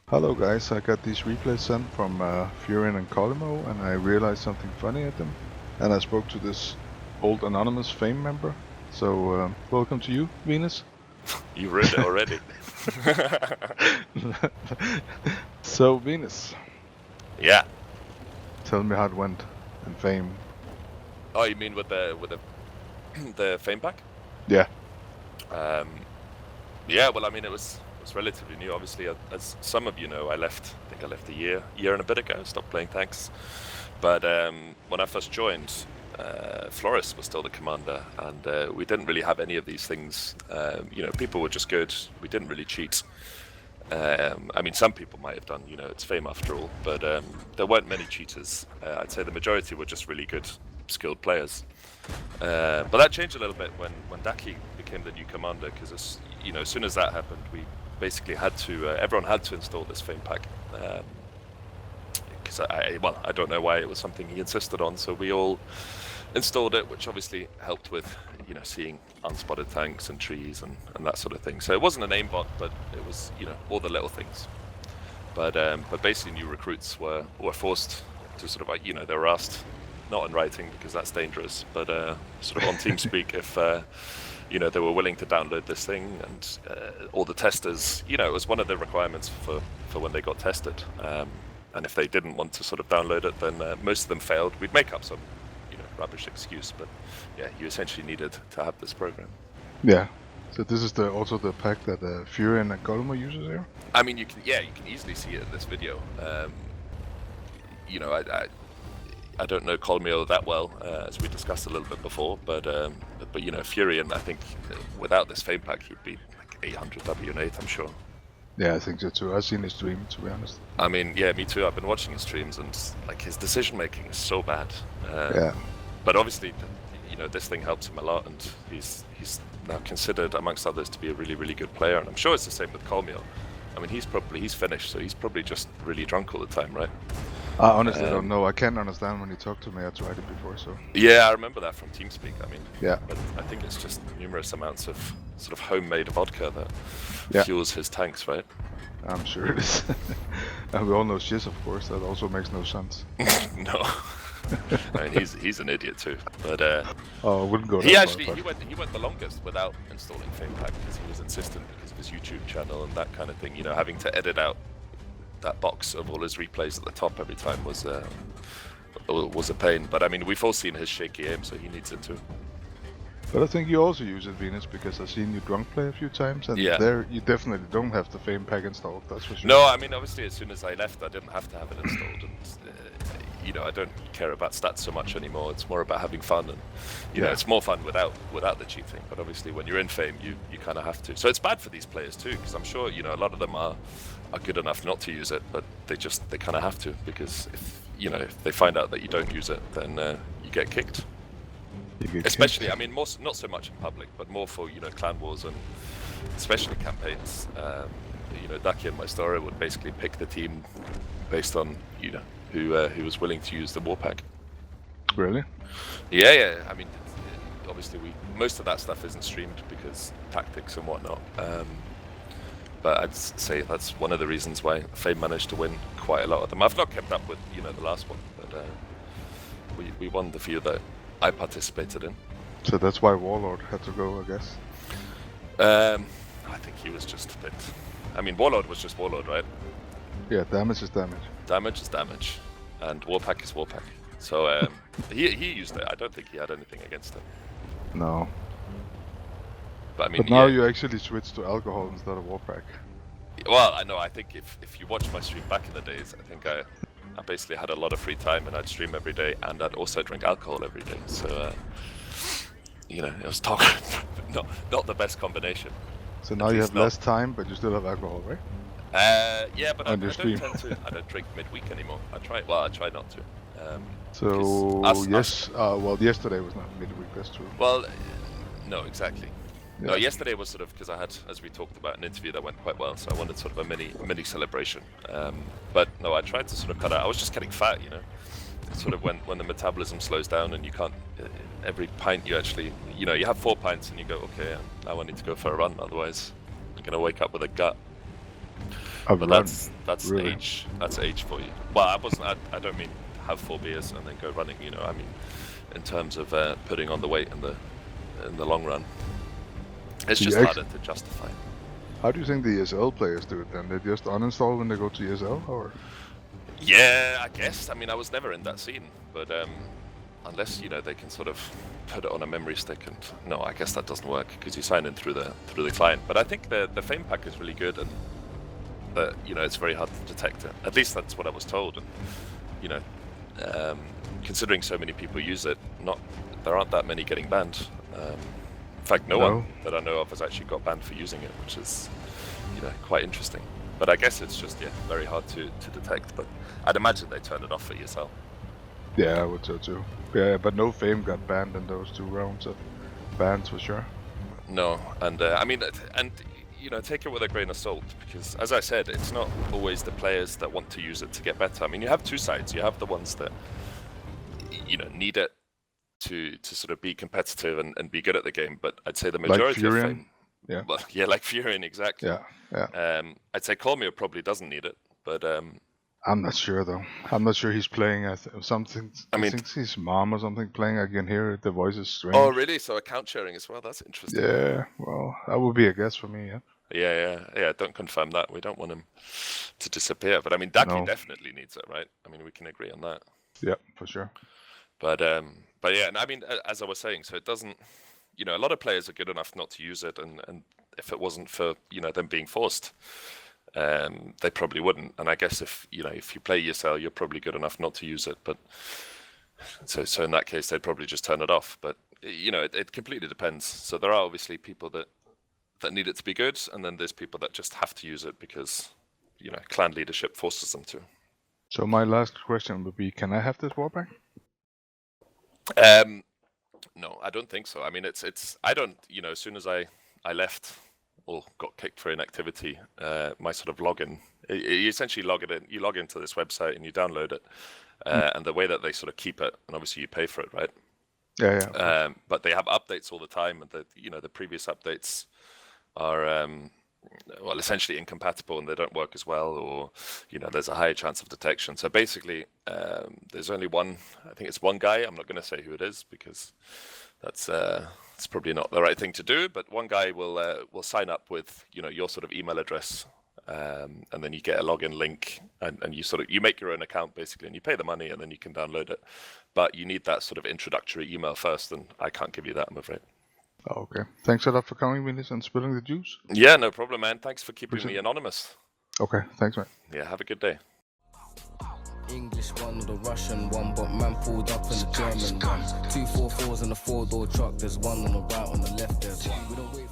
Hello guys, I got these replays sent from Furion and Colimo, and I realized something funny at them. And I spoke to this old anonymous fame member. So welcome to you, Venus. You read it already. So Venus, Yeah. tell me how it went in fame. Oh, you mean with the the fame pack? Yeah. Yeah. Well, I mean, it was relatively new. Obviously, as some of you know, I left a year and a bit ago. Stopped playing tanks. But when I first joined, Flores was still the commander, and we didn't really have any of these things. People were just good. We didn't really cheat. I mean, some people might have done. It's fame after all. But there weren't many cheaters. I'd say the majority were just really good, skilled players. But that changed a little bit when Daki became the new commander, because as soon as that happened, we basically had to. Everyone had to install this fame pack. Because I don't know why it was something he insisted on. So we all installed it, which obviously helped with seeing unspotted tanks and trees and that sort of thing. So it wasn't an aimbot, but it was all the little things. But basically new recruits were forced to sort of they were asked, not in writing because that's dangerous, but sort of on TeamSpeak if they were willing to download this thing, and all the testers, it was one of the requirements for when they got tested. And if they didn't want to sort of download it, then most of them failed. We'd make up some rubbish excuse, but yeah, you essentially needed to have this program. Yeah. So this is also the pack that Furion and Colimo uses here? I mean, you can easily see it in this video. I don't know Colmio that well, as we discussed a little bit before, but Furion, I think without this fame pack, he'd be like 800 W8, I'm sure. Yeah, I think so too. I've seen his stream, to be honest. I mean, yeah, me too. I've been watching his streams, and like his decision making is so bad. Yeah. But obviously, this thing helps him a lot, and he's now considered, amongst others, to be a really, really good player. And I'm sure it's the same with Colmio. I mean, he's finished, so he's probably just really drunk all the time, right? I honestly don't know. I can't understand when you talk to me. I tried it before, so. Yeah, I remember that from TeamSpeak. I mean, yeah. But I think it's just numerous amounts of sort of homemade vodka that fuels his tanks, right? I'm sure it is. And we all know Shiz, of course. That also makes no sense. No. I mean, he's an idiot too. But I wouldn't go. He went the longest without installing Fame Pack, because he was insistent because of his YouTube channel and that kind of thing. Having to edit out that box of all his replays at the top every time was a pain. But I mean, we've all seen his shaky aim, so he needs it too. But I think you also use it, Venus, because I've seen you drunk play a few times, and there you definitely don't have the Fame Pack installed, that's for sure. No, I mean, obviously, as soon as I left, I didn't have to have it installed, and I don't care about stats so much anymore. It's more about having fun, and it's more fun without the cheating. But obviously, when you're in Fame, you kind of have to. So it's bad for these players too, because I'm sure a lot of them are good enough not to use it, but they kind of have to, because if they find out that you don't use it, then you get kicked. Especially, I mean, not so much in public, but more for clan wars and especially campaigns. Daki and my story would basically pick the team based on who was willing to use the war pack. Really? Yeah. I mean, obviously most of that stuff isn't streamed because tactics and whatnot. But I'd say that's one of the reasons why Fame managed to win quite a lot of them. I've not kept up with the last one, but we won the few that I participated in. So that's why Warlord had to go, I guess. I think he was just a bit. I mean, Warlord was just Warlord, right? Yeah, damage is damage. Damage is damage, and Warpack is Warpack. So he used it. I don't think he had anything against it. No. But I mean, now you actually switched to alcohol instead of Warpack. Well, I know. I think if you watch my stream back in the days, I think I basically had a lot of free time, and I'd stream every day, and I'd also drink alcohol every day. So, it was not the best combination. So now you have less time, but you still have alcohol, right? Yeah, but I don't drink midweek anymore. I try not to. Well, yesterday was not midweek, that's true. Well, no, exactly. Yeah. No, yesterday was sort of because I had, as we talked about, an interview that went quite well, so I wanted sort of a mini celebration. But no, I tried to sort of cut out. I was just getting fat, sort of when the metabolism slows down and you can't. Every pint you actually, you have 4 pints and you go, okay, now I need to go for a run, otherwise I'm gonna wake up with a gut. I've But run. that's really. age. That's age for you. Well, I don't mean have 4 beers and then go running. You know, I mean, in terms of putting on the weight in the long run, it's So you just harder to justify. How do you think the ESL players do it then? They just uninstall when they go to ESL, or? Yeah, I guess. I mean, I was never in that scene, but unless they can sort of put it on a memory stick, and no, I guess that doesn't work because you sign in through the client. But I think the Fame pack is really good, and that it's very hard to detect it. At least that's what I was told. And considering so many people use it, there aren't that many getting banned. In fact, no one that I know of has actually got banned for using it, which is quite interesting. But I guess it's just very hard to detect. But I'd imagine they turn it off for ESL. Yeah, I would say too. Yeah, but no Fame got banned in those 2 rounds of bans for sure. No, and I mean, and take it with a grain of salt, because as I said, it's not always the players that want to use it to get better. I mean, you have 2 sides. You have the ones that need it to sort of be competitive and be good at the game, but I'd say the majority of Fame, like Furion, exactly. Yeah. I'd say Colmeo probably doesn't need it, but I'm not sure though. I'm not sure he's playing. I think his mom or something playing. I can hear the voice is strange. Oh, really? So account sharing as well. That's interesting. Yeah. Well, that would be a guess for me. Yeah. Yeah. Don't confirm that. We don't want him to disappear. But I mean, Daki definitely needs it, right? I mean, we can agree on that. Yeah, for sure. But yeah, and I mean, as I was saying, so it doesn't. A lot of players are good enough not to use it, and if it wasn't for them being forced, they probably wouldn't. And I guess if you play ESL, you're probably good enough not to use it. But so in that case, they'd probably just turn it off. But it completely depends. So there are obviously people that need it to be good, and then there's people that just have to use it because clan leadership forces them to. So my last question would be, can I have this warpack? No, I don't think so. I mean, I don't, as soon as I left or got kicked for inactivity, my sort of login, you essentially you log into this website and you download it, and the way that they sort of keep it, and obviously you pay for it, right? Yeah. But they have updates all the time, and the previous updates are well, essentially incompatible, and they don't work as well, or there's a higher chance of detection. So basically, there's only one. I think it's one guy. I'm not going to say who it is because that's probably not the right thing to do. But one guy will sign up with your sort of email address, and then you get a login link, and you make your own account basically, and you pay the money, and then you can download it. But you need that sort of introductory email first, and I can't give you that, I'm afraid. Okay. Thanks a lot for coming, Vinus, and spilling the juice. Yeah, no problem, man. Thanks for keeping me anonymous. Okay, thanks, man. Yeah, have a good day. English one, the Russian one, but man pulled up in the German one. 2 4 4s in a 4-door truck. There's one on the right, on the left. There's one. We don't wait.